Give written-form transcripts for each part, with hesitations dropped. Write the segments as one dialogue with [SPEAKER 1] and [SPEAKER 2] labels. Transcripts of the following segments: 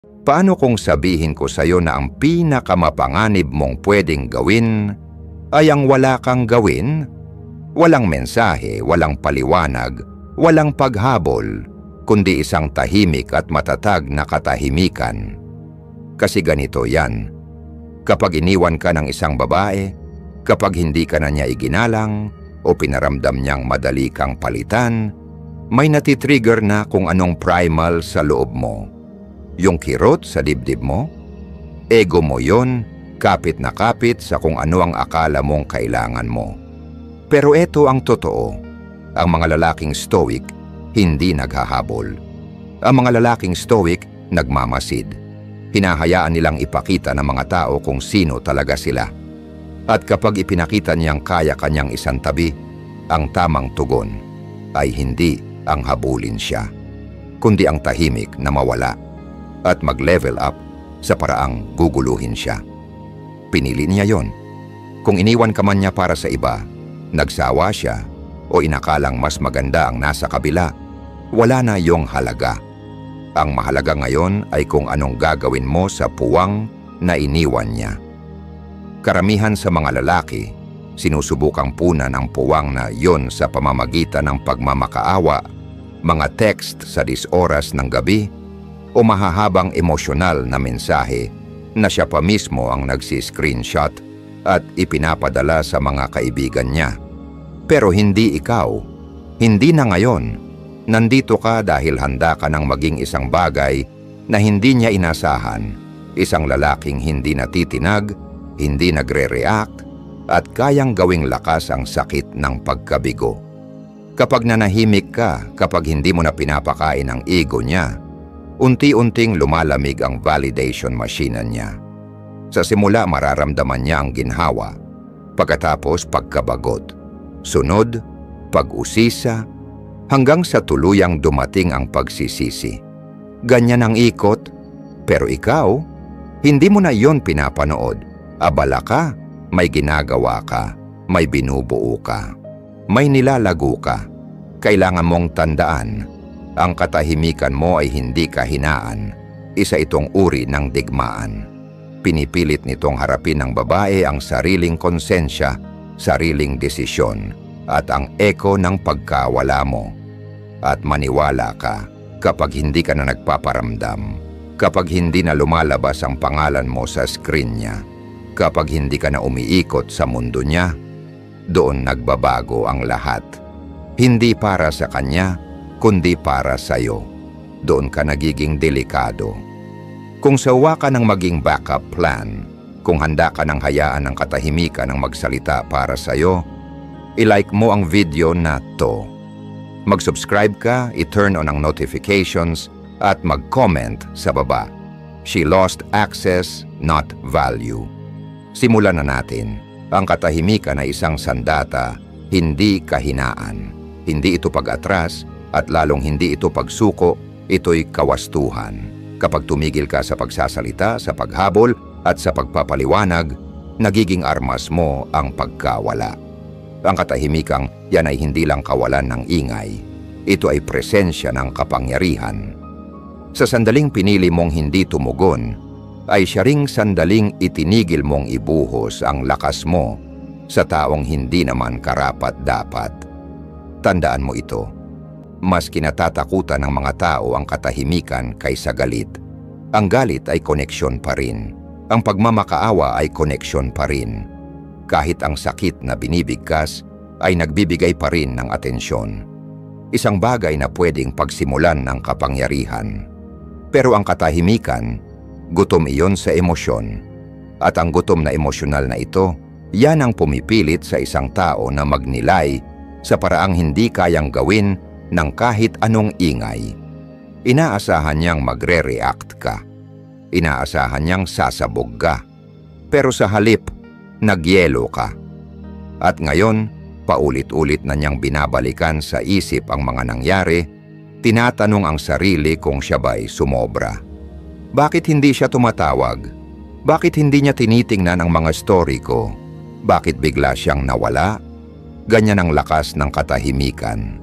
[SPEAKER 1] Paano kung sabihin ko sa'yo na ang pinakamapanganib mong pwedeng gawin ay ang wala kang gawin? Walang mensahe, walang paliwanag, walang paghabol, kundi isang tahimik at matatag na katahimikan. Kasi ganito yan. Kapag iniwan ka ng isang babae, kapag hindi ka na niya iginalang o pinaramdam niyang madali kang palitan, may natitrigger na kung anong primal sa loob mo. Yung kirot sa dibdib mo, ego mo yon, kapit na kapit sa kung ano ang akala mong kailangan mo. Pero eto ang totoo, ang mga lalaking stoic hindi naghahabol. Ang mga lalaking stoic nagmamasid. Hinahayaan nilang ipakita ng mga tao kung sino talaga sila. At kapag ipinakita niyang kaya kanyang isantabi, ang tamang tugon ay hindi ang habulin siya, kundi ang tahimik na mawala at mag-level up sa paraang guguluhin siya. Pinili niya yon. Kung iniwan ka man niya para sa iba, nagsawa siya, o inakalang mas maganda ang nasa kabila, wala na yung halaga. Ang mahalaga ngayon ay kung anong gagawin mo sa puwang na iniwan niya. Karamihan sa mga lalaki, sinusubukang punan ang puwang na yon sa pamamagitan ng pagmamakaawa, mga text sa 10 oras ng gabi, o mahahabang emosyonal na mensahe na siya pa mismo ang nagsi-screenshot at ipinapadala sa mga kaibigan niya. Pero hindi ikaw, hindi na ngayon. Nandito ka dahil handa ka nang maging isang bagay na hindi niya inasahan, isang lalaking hindi natitinag, hindi nagre-react, at kayang gawing lakas ang sakit ng pagkabigo. Kapag nanahimik ka, kapag hindi mo na pinapakain ang ego niya, unti-unting lumalamig ang validation machine niya. Sa simula mararamdaman niya ang ginhawa, pagkatapos pagkabagot, sunod, pag-usisa, hanggang sa tuluyang dumating ang pagsisisi. Ganyan ang ikot, pero ikaw, hindi mo na yon pinapanood. Abala ka, may ginagawa ka, may binubuo ka, may nilalago ka. Kailangan mong tandaan, ang katahimikan mo ay hindi kahinaan, isa itong uri ng digmaan. Pinipilit nitong harapin ng babae ang sariling konsensya, sariling desisyon, at ang eko ng pagkawala mo. At maniwala ka, kapag hindi ka na nagpaparamdam, kapag hindi na lumalabas ang pangalan mo sa screen niya, kapag hindi ka na umiikot sa mundo niya, doon nagbabago ang lahat. Hindi para sa kanya, kundi para sa'yo. Doon ka nagiging delikado. Kung sawa ka ng maging backup plan, kung handa ka ng hayaan ng katahimikan ng magsalita para sa'yo, i-like mo ang video na to. Mag-subscribe ka, i-turn on ang notifications, at mag-comment sa baba. She lost access, not value. Simulan na natin. Ang katahimikan ay isang sandata, hindi kahinaan. Hindi ito pag-atras, at lalong hindi ito pagsuko, ito'y kawastuhan. Kapag tumigil ka sa pagsasalita, sa paghabol, at sa pagpapaliwanag, nagiging armas mo ang pagkawala. Ang katahimikang yan ay hindi lang kawalan ng ingay. Ito ay presensya ng kapangyarihan. Sa sandaling pinili mong hindi tumugon, ay siya ring sandaling itinigil mong ibuhos ang lakas mo sa taong hindi naman karapat-dapat. Tandaan mo ito. Mas kinatatakutan ng mga tao ang katahimikan kaysa galit. Ang galit ay koneksyon pa rin. Ang pagmamakaawa ay koneksyon pa rin. Kahit ang sakit na binibigkas ay nagbibigay pa rin ng atensyon. Isang bagay na pwedeng pagsimulan ng kapangyarihan. Pero ang katahimikan, gutom iyon sa emosyon. At ang gutom na emosyonal na ito, yan ang pumipilit sa isang tao na magnilay sa paraang hindi kayang gawin ng kahit anong ingay. Inaasahan niyang magre-react ka. Inaasahan niyang sasabog ka. Pero sa halip, nagyelo ka. At ngayon, paulit-ulit na niyang binabalikan sa isip ang mga nangyari, tinatanong ang sarili kung siya ba'y sumobra. Bakit hindi siya tumatawag? Bakit hindi niya tinitingnan ang mga story ko? Bakit bigla siyang nawala? Ganyan ang lakas ng katahimikan.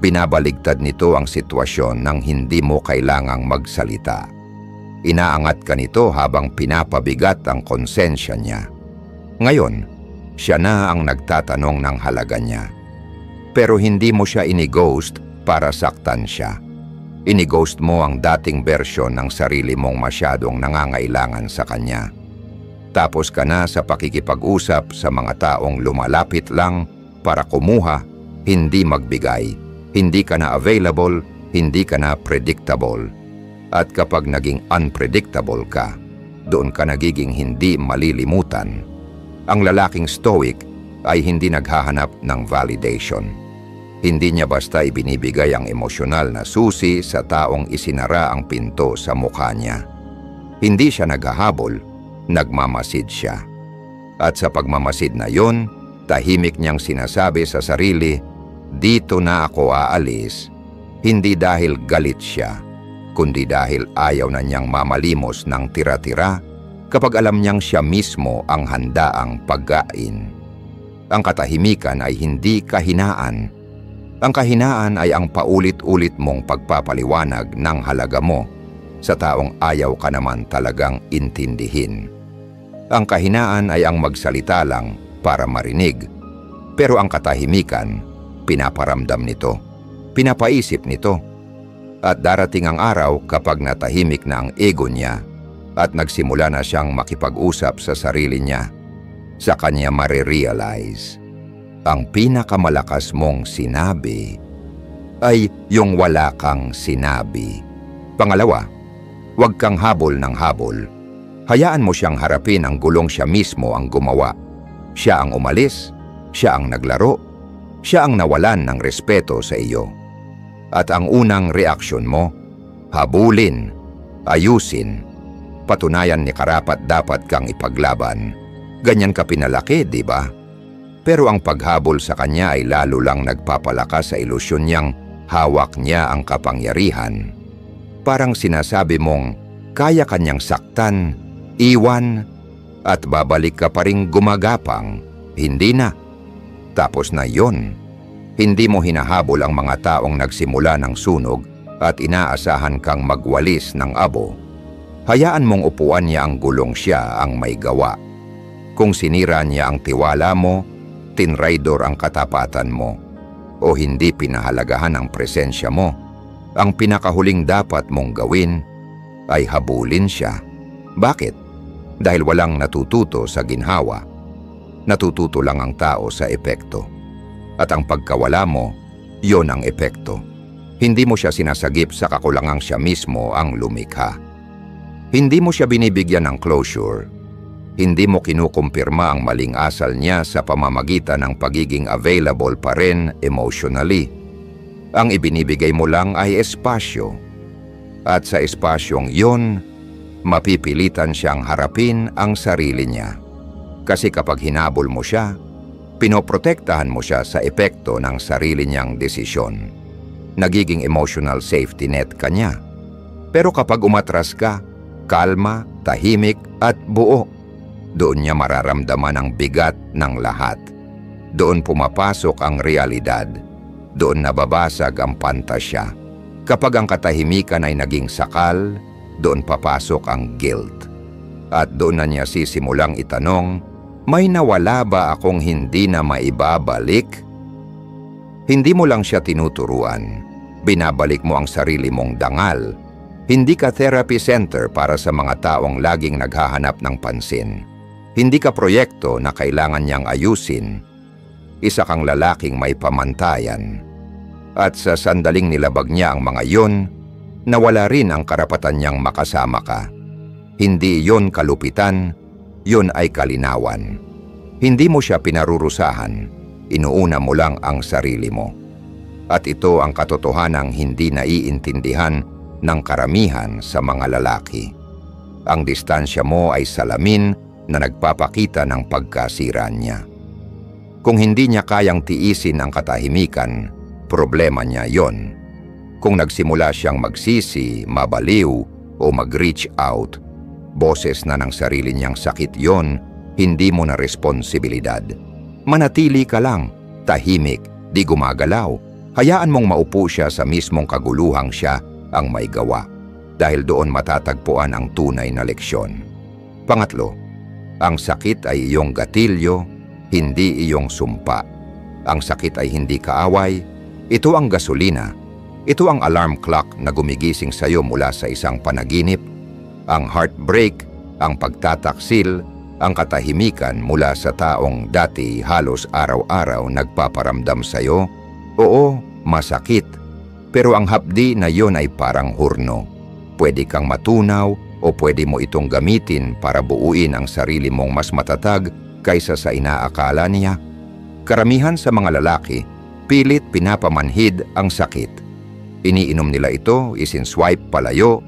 [SPEAKER 1] Binabaligtad nito ang sitwasyon nang hindi mo kailangang magsalita. Inaangat ka nito habang pinapabigat ang konsensya niya. Ngayon, siya na ang nagtatanong ng halaga niya. Pero hindi mo siya inighost para saktan siya. Inighost mo ang dating bersyon ng sarili mong masyadong nangangailangan sa kanya. Tapos ka na sa pakikipag-usap sa mga taong lumalapit lang para kumuha, hindi magbigay. Hindi ka na available, hindi ka na predictable. At kapag naging unpredictable ka, doon ka nagiging hindi malilimutan. Ang lalaking stoic ay hindi naghahanap ng validation. Hindi niya basta ibinibigay ang emosyonal na susi sa taong isinara ang pinto sa mukha niya. Hindi siya naghahabol, nagmamasid siya. At sa pagmamasid na yon, tahimik niyang sinasabi sa sarili, "Dito na ako aalis," hindi dahil galit siya, kundi dahil ayaw na niyang mamalimos ng tira-tira kapag alam niyang siya mismo ang handaang pagkain. Ang katahimikan ay hindi kahinaan. Ang kahinaan ay ang paulit-ulit mong pagpapaliwanag ng halaga mo sa taong ayaw ka naman talagang intindihin. Ang kahinaan ay ang magsalita lang para marinig, pero ang katahimikan, pinaparamdam nito, pinapaisip nito. At darating ang araw kapag natahimik na ang ego niya at nagsimula na siyang makipag-usap sa sarili niya, sa kanya marirealize, ang pinakamalakas mong sinabi ay yung wala kang sinabi. Pangalawa, huwag kang habol ng habol. Hayaan mo siyang harapin ang gulong siya mismo ang gumawa. Siya ang umalis, siya ang naglaro, siya ang nawalan ng respeto sa iyo. At ang unang reaksyon mo, habulin, ayusin, patunayan ni karapat-dapat kang ipaglaban. Ganyan ka pinalaki, di ba? Pero ang paghabol sa kanya ay lalo lang nagpapalakas sa ilusyon niyang hawak niya ang kapangyarihan. Parang sinasabi mong kaya kanyang saktan, iwan, at babalik ka pa ring gumagapang. Hindi na. Tapos na yon. Hindi mo hinahabol ang mga taong nagsimula ng sunog at inaasahan kang magwalis ng abo. Hayaan mong upuan niya ang gulong, siya ang may gawa. Kung sinira niya ang tiwala mo, tinraidor ang katapatan mo, o hindi pinahalagahan ang presensya mo, ang pinakahuling dapat mong gawin ay habulin siya. Bakit? Dahil walang natututo sa ginhawa. Natututo lang ang tao sa epekto. At ang pagkawala mo, yon ang epekto. Hindi mo siya sinasagip sa kakulangang siya mismo ang lumikha. Hindi mo siya binibigyan ng closure. Hindi mo kinukumpirma ang maling asal niya sa pamamagitan ng pagiging available pa rin emotionally. Ang ibinibigay mo lang ay espasyo. At sa espasyong yon, mapipilitan siyang harapin ang sarili niya. Kasi kapag hinabol mo siya, pinoprotektahan mo siya sa epekto ng sarili niyang desisyon. Nagiging emotional safety net ka niya. Pero kapag umatras ka, kalma, tahimik at buo, doon niya mararamdaman ang bigat ng lahat. Doon pumapasok ang realidad. Doon nababasag ang pantasya. Kapag ang katahimikan ay naging sakal, doon papasok ang guilt. At doon na niya sisimulang itanong, may nawala ba akong hindi na maibabalik? Hindi mo lang siya tinuturuan. Binabalik mo ang sarili mong dangal. Hindi ka therapy center para sa mga taong laging naghahanap ng pansin. Hindi ka proyekto na kailangan niyang ayusin. Isa kang lalaking may pamantayan. At sa sandaling nilabag niya ang mga yon, nawala rin ang karapatan niyang makasama ka. Hindi yon kalupitan, yon ay kalinawan. Hindi mo siya pinarurusahan, inuuna mo lang ang sarili mo. At ito ang katotohanang hindi naiintindihan ng karamihan sa mga lalaki. Ang distansya mo ay salamin na nagpapakita ng pagkasira niya. Kung hindi niya kayang tiisin ang katahimikan, problema niya yon. Kung nagsimula siyang magsisi, mabaliw o mag-reach out, boses na ng sarili niyang sakit yon, hindi mo na responsibilidad. Manatili ka lang, tahimik, di gumagalaw. Hayaan mong maupo siya sa mismong kaguluhang siya ang may gawa. dahil doon matatagpuan ang tunay na leksyon. Pangatlo, ang sakit ay iyong gatilyo, hindi iyong sumpa. Ang sakit ay hindi kaaway, ito ang gasolina. Ito ang alarm clock na gumigising sa iyo mula sa isang panaginip, ang heartbreak, ang pagtataksil, ang katahimikan mula sa taong dati halos araw-araw nagpaparamdam sa iyo. Oo, masakit, pero ang hapdi na yon ay parang hurno. Pwede kang matunaw o pwede mo itong gamitin para buuin ang sarili mong mas matatag kaysa sa inaakala niya. Karamihan sa mga lalaki, pilit pinapamanhid ang sakit. Iniinom nila ito, isinswipe palayo,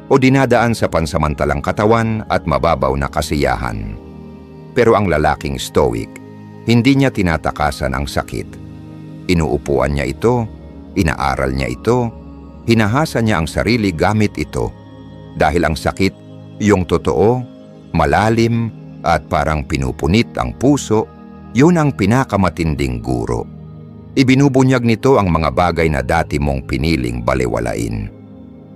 [SPEAKER 1] o dinadaan sa pansamantalang katawan at mababaw na kasiyahan. Pero ang lalaking stoic, hindi niya tinatakasan ang sakit. Inuupuan niya ito, inaaral niya ito, hinahasa niya ang sarili gamit ito. Dahil ang sakit, yung totoo, malalim at parang pinupunit ang puso, yun ang pinakamatinding guro. Ibinubunyag nito ang mga bagay na dati mong piniling balewalain.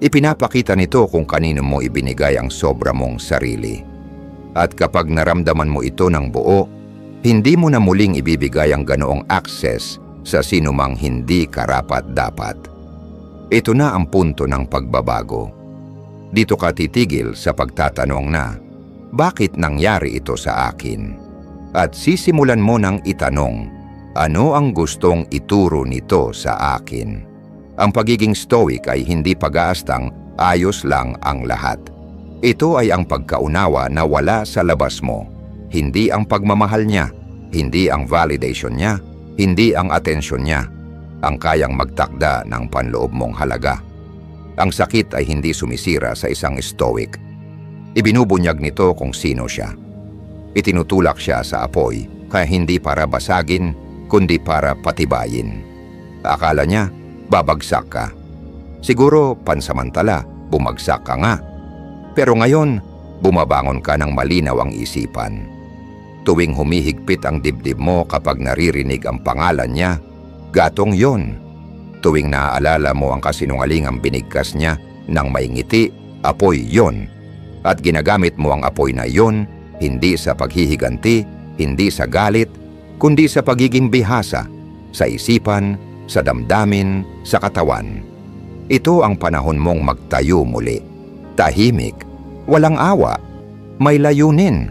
[SPEAKER 1] Ipinapakita nito kung kanino mo ibinigay ang sobra mong sarili. At kapag naramdaman mo ito ng buo, hindi mo na muling ibibigay ang ganoong access sa sinumang hindi karapat-dapat. Ito na ang punto ng pagbabago. Dito ka titigil sa pagtatanong na, bakit nangyari ito sa akin? At sisimulan mo nang itanong, ano ang gustong ituro nito sa akin? Ang pagiging stoic ay hindi pag-aastang ayos lang ang lahat. Ito ay ang pagkaunawa na wala sa labas mo. Hindi ang pagmamahal niya, hindi ang validation niya, hindi ang atensyon niya, ang kayang magtakda ng panloob mong halaga. Ang sakit ay hindi sumisira sa isang stoic. Ibinubunyag nito kung sino siya. Itinutulak siya sa apoy, kaya hindi para basagin, kundi para patibayin. Akala niya, babagsak ka. Siguro pansamantala, bumagsak ka nga. Pero ngayon, bumabangon ka ng malinaw ang isipan. Tuwing humihigpit ang dibdib mo kapag naririnig ang pangalan niya, gatong yon. Tuwing naaalala mo ang kasinungalingang binigkas niya ng may ngiti, apoy yon. At ginagamit mo ang apoy na yon, hindi sa paghihiganti, hindi sa galit, kundi sa pagiging bihasa, sa isipan, sa damdamin, sa katawan. Ito ang panahon mong magtayo muli. Tahimik, walang awa, may layunin.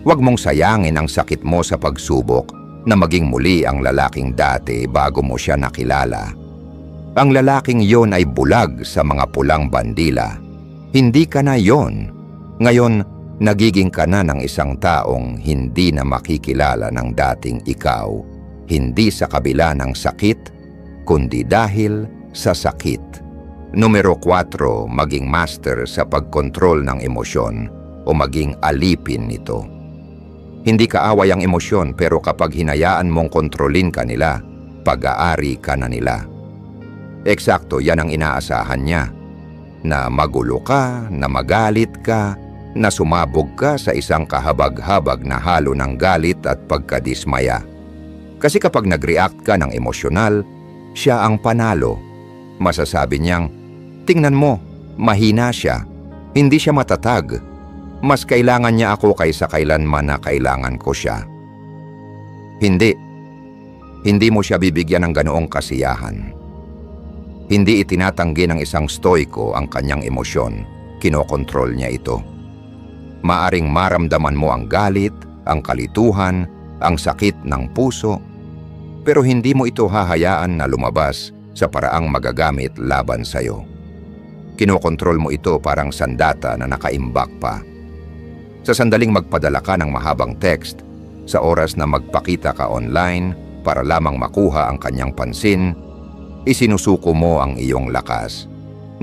[SPEAKER 1] Huwag mong sayangin ang sakit mo sa pagsubok na maging muli ang lalaking dati bago mo siya nakilala. Ang lalaking yon ay bulag sa mga pulang bandila. Hindi ka na yon. Ngayon, nagiging ka na ng isang taong hindi na makikilala ng dating ikaw. Hindi sa kabila ng sakit, kundi dahil sa sakit. Numero 4, maging master sa pagkontrol ng emosyon o maging alipin nito. Hindi kaaway ang emosyon, pero kapag hinayaan mong kontrolin ka nila, pag-aari ka na nila. Eksakto, yan ang inaasahan niya. Na magulo ka, na magalit ka, na sumabog ka sa isang kahabag-habag na halo ng galit at pagkadismaya. Kasi kapag nag-react ka ng emosyonal, siya ang panalo. Masasabi niyang, tingnan mo, mahina siya, hindi siya matatag. Mas kailangan niya ako kaysa kailanman na kailangan ko siya. Hindi mo siya bibigyan ng ganoong kasiyahan. Hindi itinatanggi ng isang stoiko ang kanyang emosyon, kinokontrol niya ito. Maaring maramdaman mo ang galit, ang kalituhan, ang sakit ng puso, pero hindi mo ito hahayaan na lumabas sa paraang magagamit laban sa iyo. Kinokontrol mo ito parang sandata na nakaimbak pa. Sa sandaling magpadala ka ng mahabang text, sa oras na magpakita ka online para lamang makuha ang kanyang pansin, isinusuko mo ang iyong lakas.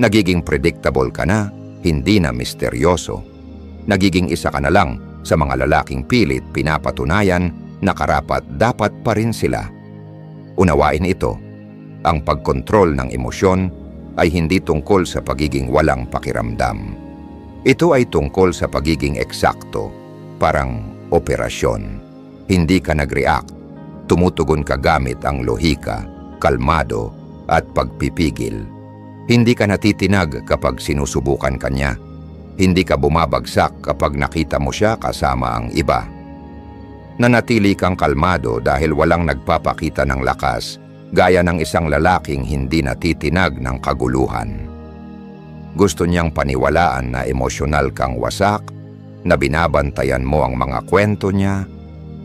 [SPEAKER 1] Nagiging predictable ka na, hindi na misteryoso. Nagiging isa ka na lang sa mga lalaking pilit pinapatunayan na karapat-dapat pa rin sila. Unawain ito. Ang pagkontrol ng emosyon ay hindi tungkol sa pagiging walang pakiramdam. Ito ay tungkol sa pagiging eksakto, parang operasyon. Hindi ka nag-react, tumutugon ka gamit ang lohika, kalmado at pagpipigil. Hindi ka natitinag kapag sinusubukan ka niya. Hindi ka bumabagsak kapag nakita mo siya kasama ang iba. Nanatili kang kalmado dahil walang nagpapakita ng lakas, gaya ng isang lalaking hindi natitinag ng kaguluhan. Gusto niyang paniwalaan na emosyonal kang wasak, na binabantayan mo ang mga kwento niya,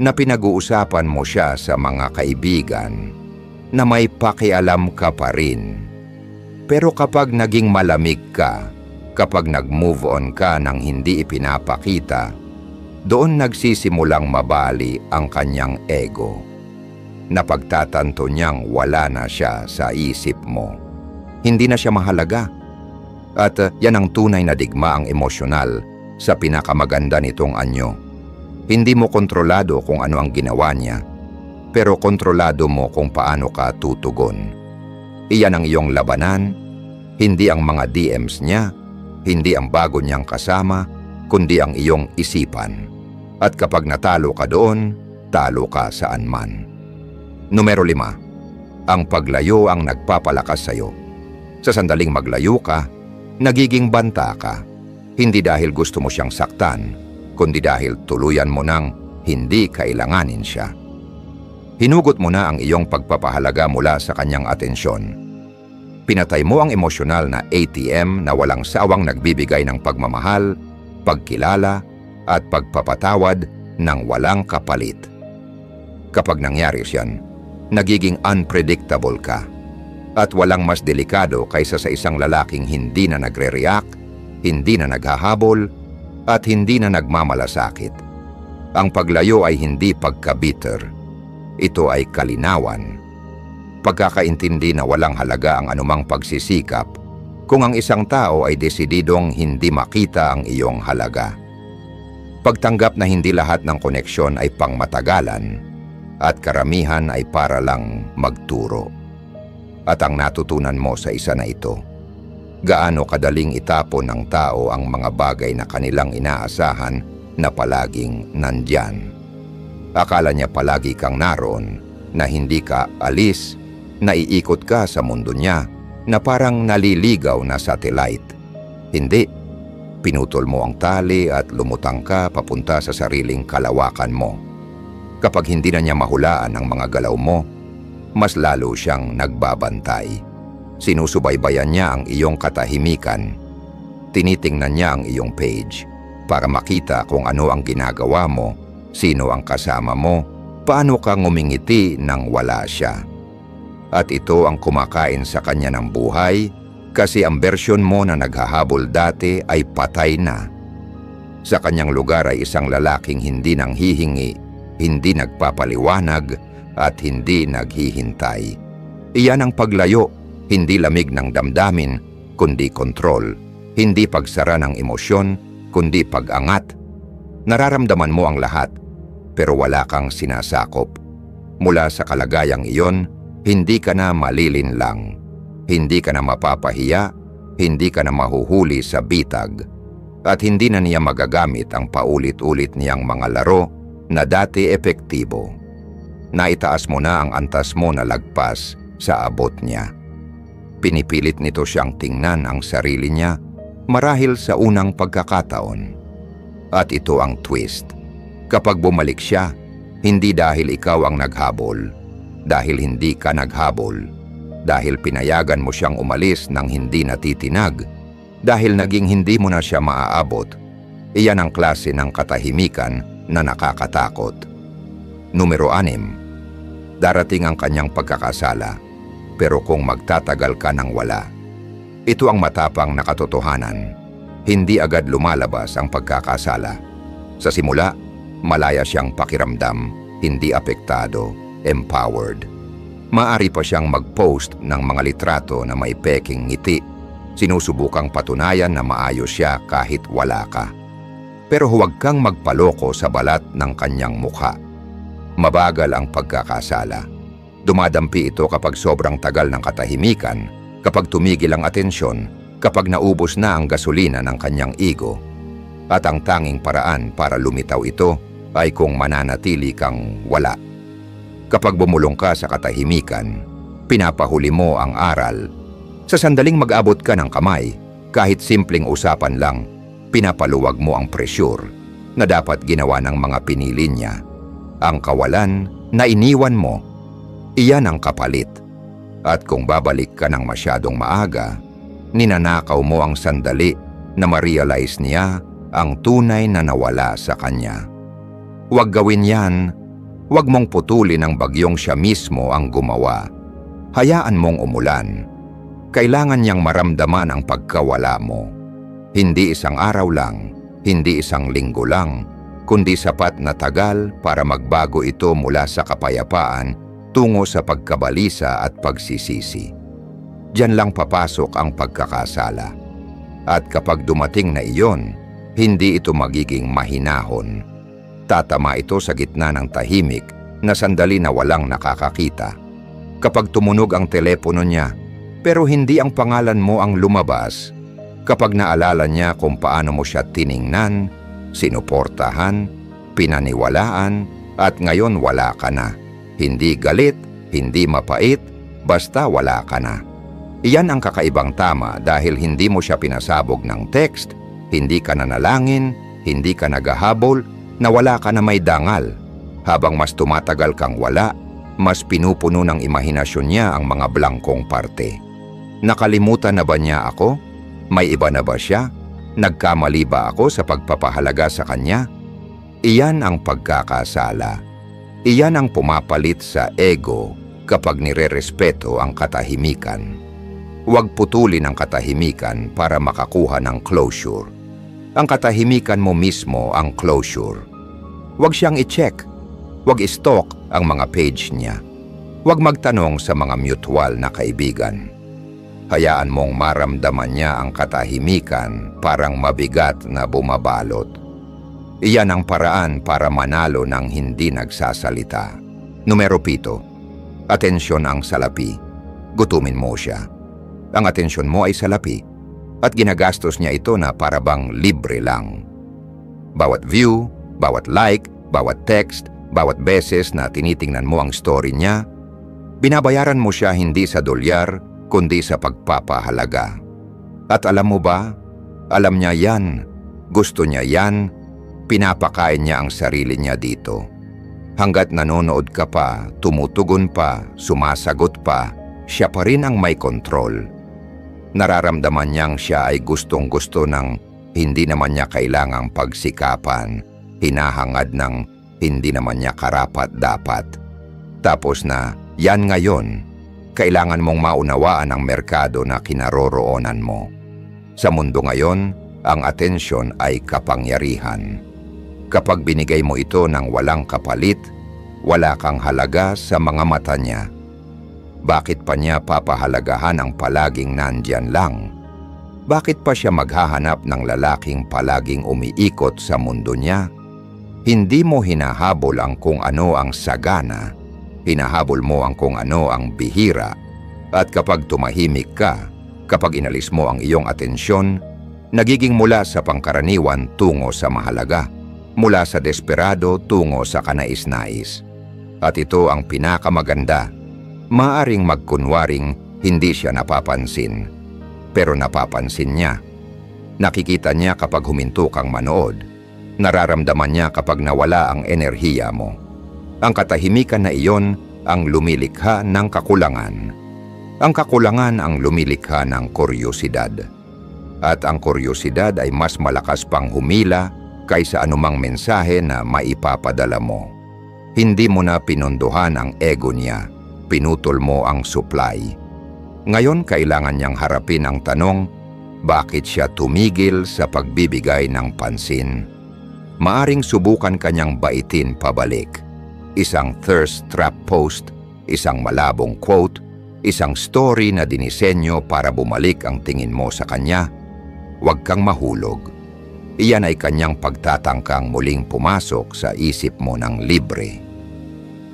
[SPEAKER 1] na pinag-uusapan mo siya sa mga kaibigan, na may pakialam ka pa rin. Pero kapag naging malamig ka, kapag nag-move on ka nang hindi ipinapakita, doon nagsisimulang mabali ang kanyang ego. Napagtatanto niyang wala na siya sa isip mo. Hindi na siya mahalaga. At yan ang tunay na digma ang emosyonal sa pinakamaganda nitong anyo. Hindi mo kontrolado kung ano ang ginawa niya, pero kontrolado mo kung paano ka tutugon. Iyan ang iyong labanan, hindi ang mga DMs niya, hindi ang bago niyang kasama, kundi ang iyong isipan. At kapag natalo ka doon, talo ka saan man. Numero 5, ang paglayo ang nagpapalakas sa iyo. Sa sandaling maglayo ka, nagiging banta ka. Hindi dahil gusto mo siyang saktan, kundi dahil tuluyan mo nang hindi kailanganin siya. Hinugot mo na ang iyong pagpapahalaga mula sa kanyang atensyon. Pinatay mo ang emosyonal na ATM na walang sawang nagbibigay ng pagmamahal, pagkilala, at pagpapatawad ng walang kapalit. Kapag nangyari siyan, nagiging unpredictable ka. At walang mas delikado kaysa sa isang lalaking hindi na nagre-react, hindi na naghahabol, at hindi na nagmamalasakit. Ang paglayo ay hindi pagka-bitter. Ito ay kalinawan. Pagkakaintindi na walang halaga ang anumang pagsisikap kung ang isang tao ay desididong hindi makita ang iyong halaga. Pagtanggap na hindi lahat ng koneksyon ay pangmatagalan at karamihan ay para lang magturo. At ang natutunan mo sa isa na ito, gaano kadaling itapon ng tao ang mga bagay na kanilang inaasahan na palaging nandyan. Akala niya palagi kang naroon, na hindi ka alis, naiikot ka sa mundo niya, na parang naliligaw na satellite. Hindi. Pinutol mo ang tali at lumutang ka papunta sa sariling kalawakan mo. Kapag hindi na niya mahulaan ang mga galaw mo, mas lalo siyang nagbabantay. Sinusubaybayan niya ang iyong katahimikan. Tinitingnan niya ang iyong page para makita kung ano ang ginagawa mo, sino ang kasama mo, paano ka ngumingiti nang wala siya. At ito ang kumakain sa kanya ng buhay, kasi ang bersyon mo na naghahabol dati ay patay na. Sa kanyang lugar ay isang lalaking hindi nanghihingi, hindi nagpapaliwanag, at hindi naghihintay. Iyan ang paglayo, hindi lamig ng damdamin, kundi kontrol. Hindi pagsara ng emosyon, kundi pag-angat. Nararamdaman mo ang lahat, pero wala kang sinasakop. Mula sa kalagayang iyon, hindi ka na malilinlang. Hindi ka na mapapahiya, hindi ka na mahuhuli sa bitag, at hindi na niya magagamit ang paulit-ulit niyang mga laro na dati epektibo. Naitaas mo na ang antas mo na lagpas sa abot niya. Pinipilit nito siyang tingnan ang sarili niya marahil sa unang pagkakataon. At ito ang twist. Kapag bumalik siya, hindi dahil ikaw ang naghabol, dahil hindi ka naghabol, dahil pinayagan mo siyang umalis nang hindi natitinag, dahil naging hindi mo na siya maaabot. Iyan ang klase ng katahimikan na nakakatakot. Numero 6, darating ang kanyang pagkakasala, pero kung magtatagal ka ng wala. Ito ang matapang na katotohanan. Hindi agad lumalabas ang pagkakasala. Sa simula, malaya siyang pakiramdam, hindi apektado, empowered. Maari pa siyang mag-post ng mga litrato na may peking ngiti, sinusubukang patunayan na maayos siya kahit wala ka. Pero huwag kang magpaloko sa balat ng kanyang mukha. Mabagal ang pagkakasala. Dumadampi ito kapag sobrang tagal ng katahimikan, kapag tumigil ang atensyon, kapag naubos na ang gasolina ng kanyang ego. At ang tanging paraan para lumitaw ito ay kung mananatili kang wala. Kapag bumulong ka sa katahimikan, pinapahuli mo ang aral. Sa sandaling mag-abot ka ng kamay, kahit simpleng usapan lang, pinapaluwag mo ang presyur na dapat ginawa ng mga pinili niya. Ang kawalan na iniwan mo, iyan ang kapalit. At kung babalik ka ng masyadong maaga, ninanakaw mo ang sandali na ma-realize niya ang tunay na nawala sa kanya. Huwag gawin yan. Huwag mong putulin ang bagyong siya mismo ang gumawa. Hayaan mong umulan. Kailangan niyang maramdaman ang pagkawala mo. Hindi isang araw lang, hindi isang linggo lang, kundi sapat na tagal para magbago ito mula sa kapayapaan tungo sa pagkabalisa at pagsisisi. Diyan lang papasok ang pagkakasala. At kapag dumating na iyon, hindi ito magiging mahinahon. Tatama ito sa gitna ng tahimik na sandali na walang nakakakita. Kapag tumunog ang telepono niya, pero hindi ang pangalan mo ang lumabas. Kapag naalala niya kung paano mo siya tiningnan, sinuportahan, pinaniwalaan, at ngayon wala ka na. Hindi galit, hindi mapait, basta wala ka na. Iyan ang kakaibang tama dahil hindi mo siya pinasabog ng text, hindi ka nanalangin, hindi ka naghahabol, na wala ka na may dangal. Habang mas tumatagal kang wala, mas pinupuno ng imahinasyon niya ang mga blangkong parte. Nakalimutan na ba niya ako? May iba na ba siya? Nagkamali ba ako sa pagpapahalaga sa kanya? Iyan ang pagkakasala. Iyan ang pumapalit sa ego kapag nirerespeto ang katahimikan. Huwag putulin ang katahimikan para makakuha ng closure. Ang katahimikan mo mismo ang closure. Huwag siyang i-check. Huwag i-stalk ang mga page niya. Huwag magtanong sa mga mutual na kaibigan. Hayaan mong maramdaman niya ang katahimikan parang mabigat na bumabalot. Iyan ang paraan para manalo ng hindi nagsasalita. Numero 7. Atensyon ang salapi. Gutumin mo siya. Ang atensyon mo ay salapi at ginagastos niya ito na para bang libre lang. Bawat view, bawat like, bawat text, bawat beses na tinitingnan mo ang story niya, binabayaran mo siya hindi sa dolyar kundi sa pagpapahalaga. At alam mo ba, alam niya yan, gusto niya yan, pinapakain niya ang sarili niya dito. Hanggat nanonood ka pa, tumutugon pa, sumasagot pa, siya pa rin ang may kontrol. Nararamdaman niyang siya ay gustong-gusto ng hindi naman niya kailangang pagsikapan, hinahangad ng hindi naman niya karapat-dapat. Tapos na, yan ngayon, kailangan mong maunawaan ang merkado na kinaroroonan mo. Sa mundo ngayon, ang atensyon ay kapangyarihan. Kapag binigay mo ito ng walang kapalit, wala kang halaga sa mga mata niya. Bakit pa niya papahalagahan ang palaging nandyan lang? Bakit pa siya maghahanap ng lalaking palaging umiikot sa mundo niya? Hindi mo hinahabol ang kung ano ang sagana, hinahabol mo ang kung ano ang bihira. At kapag tumahimik ka, kapag inalis mo ang iyong atensyon, nagiging mula sa pangkaraniwan tungo sa mahalaga, mula sa desperado tungo sa kanais-nais. At ito ang pinakamaganda. Maaring magkunwaring hindi siya napapansin, pero napapansin niya. Nakikita niya kapag huminto kang manood. Nararamdaman niya kapag nawala ang enerhiya mo. Ang katahimikan na iyon ang lumilikha ng kakulangan. Ang kakulangan ang lumilikha ng kuryosidad. At ang kuryosidad ay mas malakas pang humila kaysa anumang mensahe na maipapadala mo. Hindi mo na pinunduhan ang ego niya. Pinutol mo ang supply. Ngayon kailangan niyang harapin ang tanong, bakit siya tumigil sa pagbibigay ng pansin? Maaring subukan kanyang baitin pabalik. Isang thirst trap post, isang malabong quote, isang story na dinisenyo para bumalik ang tingin mo sa kanya. Huwag kang mahulog. Iyan ay kanyang pagtatangkang muling pumasok sa isip mo ng libre.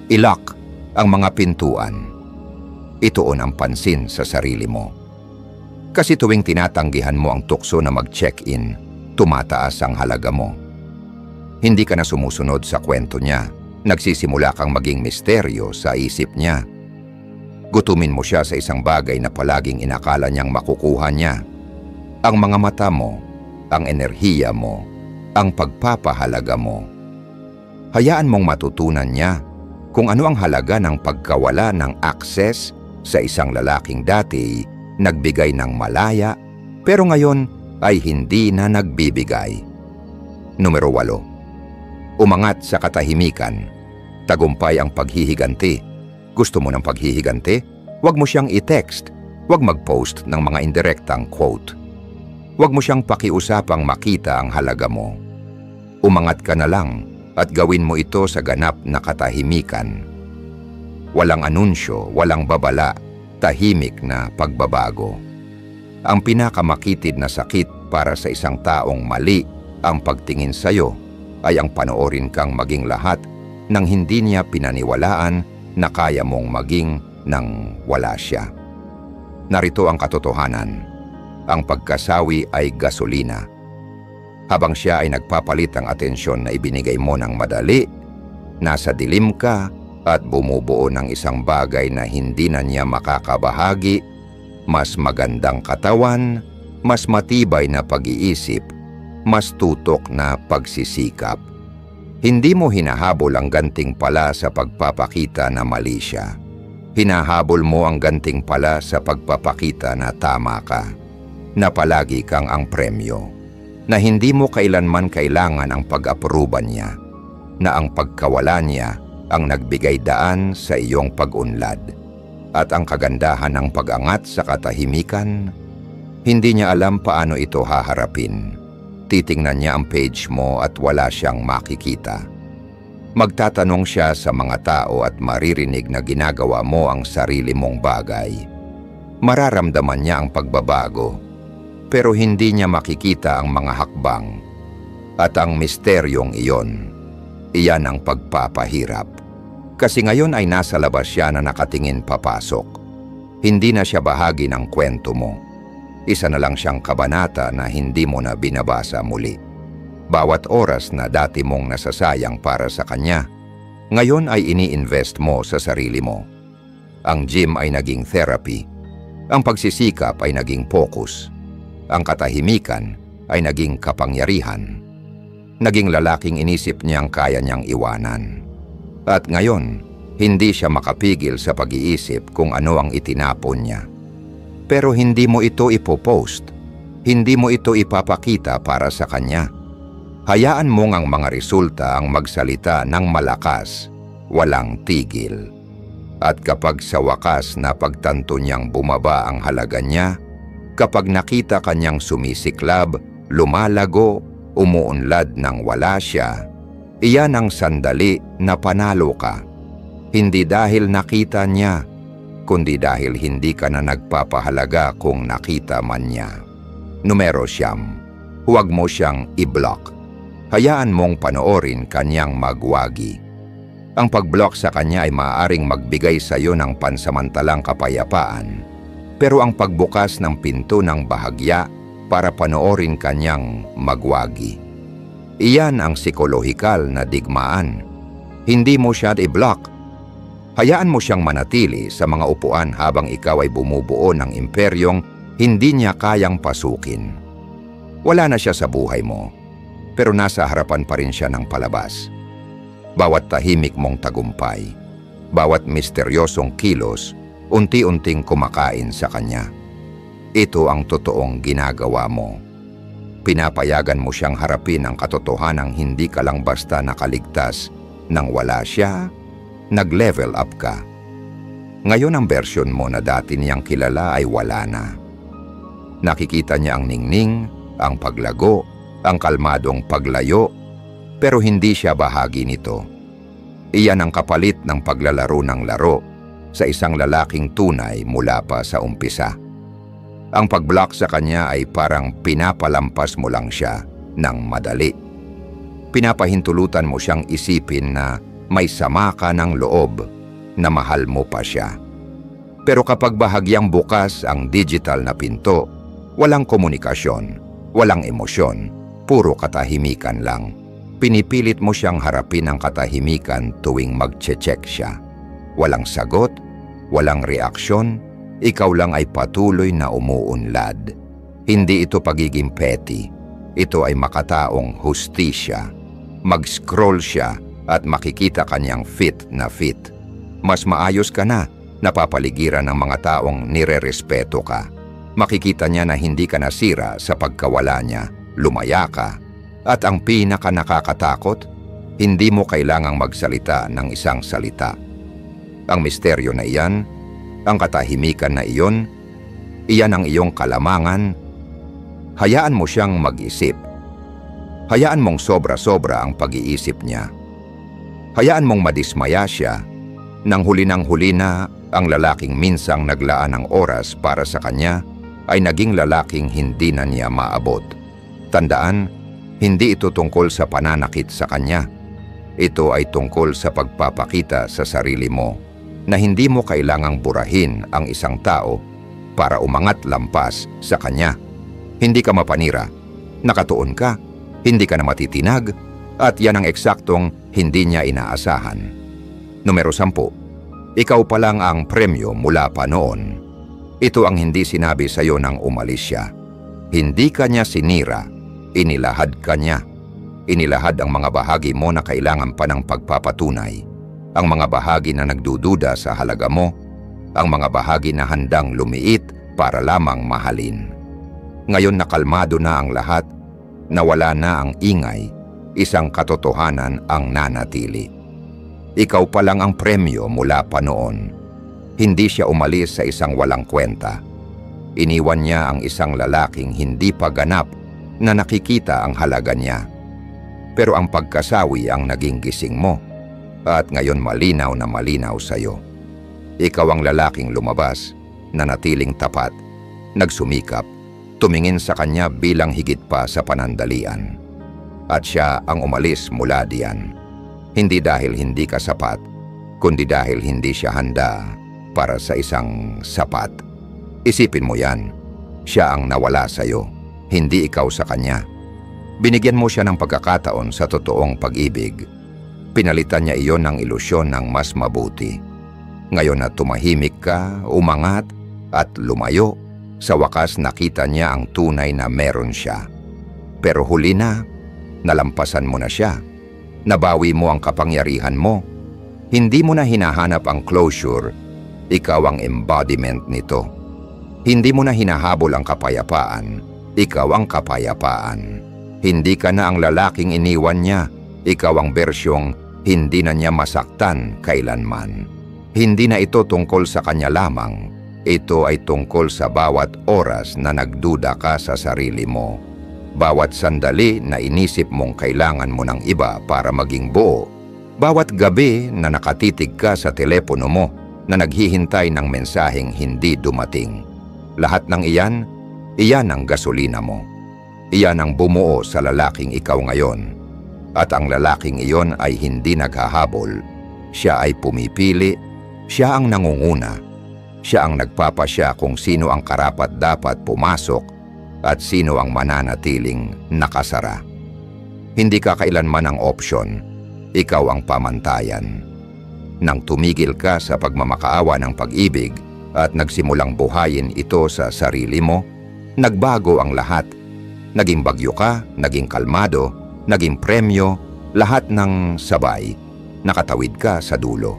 [SPEAKER 1] Ilock ang mga pintuan. Ituon ang pansin sa sarili mo. Kasi tuwing tinatanggihan mo ang tukso na mag-check-in, tumataas ang halaga mo. Hindi ka na sumusunod sa kwento niya. Nagsisimula kang maging misteryo sa isip niya. Gutumin mo siya sa isang bagay na palaging inakala niyang makukuha niya. Ang mga mata mo, ang enerhiya mo, ang pagpapahalaga mo. Hayaan mong matutunan niya kung ano ang halaga ng pagkawala ng access sa isang lalaking dati nagbigay ng malaya pero ngayon ay hindi na nagbibigay. Numero 8. Umangat sa katahimikan. Tagumpay ang paghihiganti. Gusto mo ng paghihiganti? Huwag mo siyang i-text. Huwag mag-post ng mga indirektang quote. Huwag mo siyang pakiusapang makita ang halaga mo. Umangat ka na lang at gawin mo ito sa ganap na katahimikan. Walang anunsyo, walang babala, tahimik na pagbabago. Ang pinakamakitid na sakit para sa isang taong mali ang pagtingin sa'yo ay ang panoorin kang maging lahat nang hindi niya pinaniwalaan na kaya mong maging nang wala siya. Narito ang katotohanan. Ang pagkasawi ay gasolina. Habang siya ay nagpapalit ang atensyon na ibinigay mo ng madali, nasa dilim ka at bumubuo ng isang bagay na hindi na niya makakabahagi, mas magandang katawan, mas matibay na pag-iisip, mas tutok na pagsisikap. Hindi mo hinahabol ang gantimpala sa pagpapakita na mali siya. Hinahabol mo ang gantimpala sa pagpapakita na tama ka, na palagi kang ang premyo, na hindi mo kailanman kailangan ang pag-apruban niya, na ang pagkawala niya ang nagbigay daan sa iyong pag-unlad. At ang kagandahan ng pag-angat sa katahimikan, hindi niya alam paano ito haharapin. Titingnan niya ang page mo at wala siyang makikita. Magtatanong siya sa mga tao at maririnig na ginagawa mo ang sarili mong bagay. Mararamdaman niya ang pagbabago, pero hindi niya makikita ang mga hakbang. At ang misteryong iyon, iyan ang pagpapahirap. Kasi ngayon ay nasa labas siya na nakatingin papasok. Hindi na siya bahagi ng kwento mo. Isa na lang siyang kabanata na hindi mo na binabasa muli. Bawat oras na dati mong nasasayang para sa kanya, ngayon ay ini-invest mo sa sarili mo. Ang gym ay naging therapy. Ang pagsisikap ay naging focus. Ang katahimikan ay naging kapangyarihan. Naging lalaking inisip niyang kaya niyang iwanan. At ngayon, hindi siya makapigil sa pag-iisip kung ano ang itinapon niya. Pero hindi mo ito ipopost. Hindi mo ito ipapakita para sa kanya. Hayaan mong ang mga resulta ang magsalita ng malakas, walang tigil. At kapag sa wakas na pagtanto niyang bumaba ang halaga niya, kapag nakita kanyang sumisiklab, lumalago, umuunlad nang wala siya, iyan ang sandali na panalo ka. Hindi dahil nakita niya, kundi dahil hindi ka na nagpapahalaga kung nakita man niya. Numero 9. Huwag mo siyang i-block. Hayaan mong panoorin kanyang magwagi. Ang pag-block sa kanya ay maaaring magbigay sa iyo ng pansamantalang kapayapaan, pero ang pagbukas ng pinto ng bahagya para panoorin kanyang magwagi. Iyan ang psikolohikal na digmaan. Hindi mo siya i-block. Hayaan mo siyang manatili sa mga upuan habang ikaw ay bumubuo ng imperyong hindi niya kayang pasukin. Wala na siya sa buhay mo, pero nasa harapan pa rin siya ng palabas. Bawat tahimik mong tagumpay, bawat misteryosong kilos, unti-unting kumakain sa kanya. Ito ang totoong ginagawa mo. Pinapayagan mo siyang harapin ang katotohanang hindi ka lang basta nakaligtas. Nang wala siya, nag-level up ka. Ngayon ang version mo na dati niyang kilala ay wala na. Nakikita niya ang ningning, ang paglago, ang kalmadong paglayo, pero hindi siya bahagi nito. Iyan ang kapalit ng paglalaro ng laro sa isang lalaking tunay mula pa sa umpisa. Ang pag-block sa kanya ay parang pinapalampas mo lang siya ng madali. Pinapahintulutan mo siyang isipin na may sama ka ng loob, na mahal mo pa siya. Pero kapag bahagyang bukas ang digital na pinto, walang komunikasyon, walang emosyon, puro katahimikan lang. Pinipilit mo siyang harapin ang katahimikan tuwing magche-check siya. Walang sagot, walang reaksyon, ikaw lang ay patuloy na umuunlad. Hindi ito pagiging petty. Ito ay makataong hustisya. Mag-scroll siya at makikita kanyang fit na fit. Mas maayos ka na, napapaligiran ng mga taong nire-respeto ka. Makikita niya na hindi ka nasira sa pagkawala niya, lumaya ka. At ang pinaka nakakatakot, hindi mo kailangang magsalita ng isang salita. Ang misteryo na iyan, ang katahimikan na iyon, iyan ang iyong kalamangan. Hayaan mo siyang mag-isip. Hayaan mong sobra-sobra ang pag-iisip niya. Hayaan mong madismaya siya nang huli na ang lalaking minsang naglaan ng oras para sa kanya ay naging lalaking hindi na niya maabot. Tandaan, hindi ito tungkol sa pananakit sa kanya. Ito ay tungkol sa pagpapakita sa sarili mo na hindi mo kailangang burahin ang isang tao para umangat lampas sa kanya. Hindi ka mapanira, nakatuon ka, hindi ka na matitinag, at yan ang eksaktong hindi niya inaasahan. Numero 10, ikaw pa lang ang premyo mula pa noon. Ito ang hindi sinabi sa iyo nang umalis siya. Hindi ka niya sinira, inilahad ka niya. Inilahad ang mga bahagi mo na kailangan pa ng pagpapatunay. Ang mga bahagi na nagdududa sa halaga mo, ang mga bahagi na handang lumiit para lamang mahalin. Ngayon nakalmado na ang lahat, nawala na ang ingay, isang katotohanan ang nanatili. Ikaw pa lang ang premyo mula pa noon. Hindi siya umalis sa isang walang kwenta. Iniwan niya ang isang lalaking hindi pa ganap na nakikita ang halaga niya. Pero ang pagkasawi ang naging gising mo, at ngayon malinaw na malinaw sa iyo. Ikaw ang lalaking lumabas, nanatiling tapat, nagsumikap, tumingin sa kanya bilang higit pa sa panandalian. At siya ang umalis mula diyan. Hindi dahil hindi ka sapat, kundi dahil hindi siya handa para sa isang sapat. Isipin mo yan, siya ang nawala sa iyo, hindi ikaw sa kanya. Binigyan mo siya ng pagkakataon sa totoong pag-ibig. Pinalitan niya iyon ng ilusyon ng mas mabuti. Ngayon na tumahimik ka, umangat, at lumayo, sa wakas nakita niya ang tunay na meron siya. Pero huli na, nalampasan mo na siya. Nabawi mo ang kapangyarihan mo. Hindi mo na hinahanap ang closure, ikaw ang embodiment nito. Hindi mo na hinahabol ang kapayapaan, ikaw ang kapayapaan. Hindi ka na ang lalaking iniwan niya, ikaw ang bersyong hindi na niya masaktan kailanman. Hindi na ito tungkol sa kanya lamang, ito ay tungkol sa bawat oras na nagduda ka sa sarili mo. Bawat sandali na inisip mong kailangan mo ng iba para maging buo. Bawat gabi na nakatitig ka sa telepono mo na naghihintay ng mensaheng hindi dumating. Lahat ng iyan, iyan ang gasolina mo. Iyan ang bumuo sa lalaking ikaw ngayon. At ang lalaking iyon ay hindi naghahabol. Siya ay pumipili, siya ang nangunguna. Siya ang nagpapasya kung sino ang karapat-dapat pumasok at sino ang mananatiling nakasara. Hindi ka kailanman ang opsyon, ikaw ang pamantayan. Nang tumigil ka sa pagmamakaawa ng pag-ibig at nagsimulang buhayin ito sa sarili mo, nagbago ang lahat. Naging bagyo ka, naging kalmado, naging premyo, lahat ng sabay. Nakatawid ka sa dulo.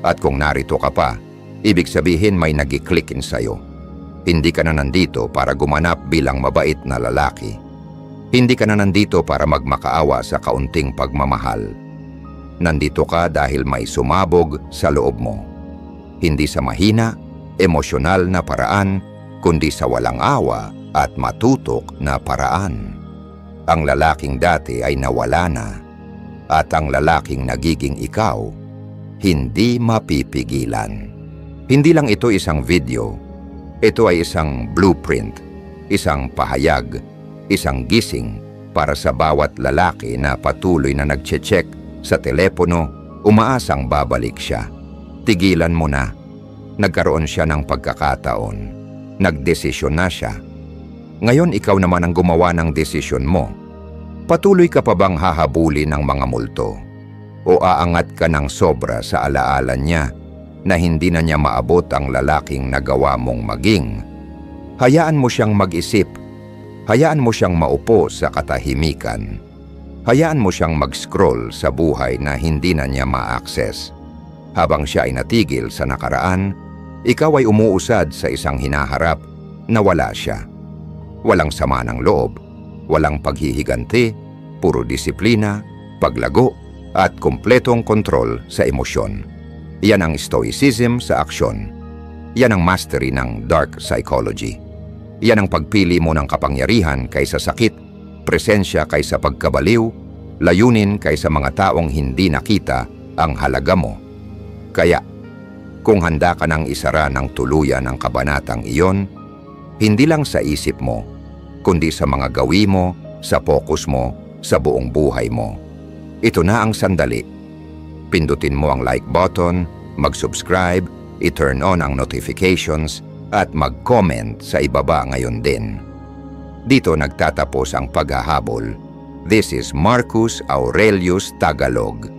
[SPEAKER 1] At kung narito ka pa, ibig sabihin may nag-click in sa'yo. Hindi ka na nandito para gumanap bilang mabait na lalaki. Hindi ka na nandito para magmakaawa sa kaunting pagmamahal. Nandito ka dahil may sumabog sa loob mo. Hindi sa mahina, emosyonal na paraan, kundi sa walang awa at matutok na paraan. Ang lalaking dati ay nawala na, at ang lalaking nagiging ikaw, hindi mapipigilan. Hindi lang ito isang video, ito ay isang blueprint, isang pahayag, isang gising para sa bawat lalaki na patuloy na nagche-check sa telepono, umaasang babalik siya. Tigilan mo na. Nagkaroon siya ng pagkakataon. Nagdesisyon na siya. Ngayon ikaw naman ang gumawa ng desisyon mo. Patuloy ka pa bang hahabulin ng mga multo? O aangat ka ng sobra sa alaala niya? na hindi na niya maabot ang lalaking nagawa mong maging, hayaan mo siyang mag-isip. Hayaan mo siyang maupo sa katahimikan. Hayaan mo siyang mag-scroll sa buhay na hindi na niya ma-access. Habang siya ay natigil sa nakaraan, ikaw ay umuusad sa isang hinaharap na wala siya. Walang sama ng loob, walang paghihiganti, puro disiplina, paglago, at kumpletong kontrol sa emosyon. Yan ang stoicism sa aksyon. Yan ang mastery ng dark psychology. Yan ang pagpili mo ng kapangyarihan kaysa sakit, presensya kaysa pagkabaliw, layunin kaysa mga taong hindi nakita ang halaga mo. Kaya, kung handa ka nang isara ng tuluyan ang kabanatang iyon, hindi lang sa isip mo, kundi sa mga gawi mo, sa focus mo, sa buong buhay mo. Ito na ang sandali. Pindutin mo ang like button, mag-subscribe, i-turn on ang notifications, at mag-comment sa ibaba ngayon din. Dito nagtatapos ang paghahabol. This is Marcus Aurelius Tagalog.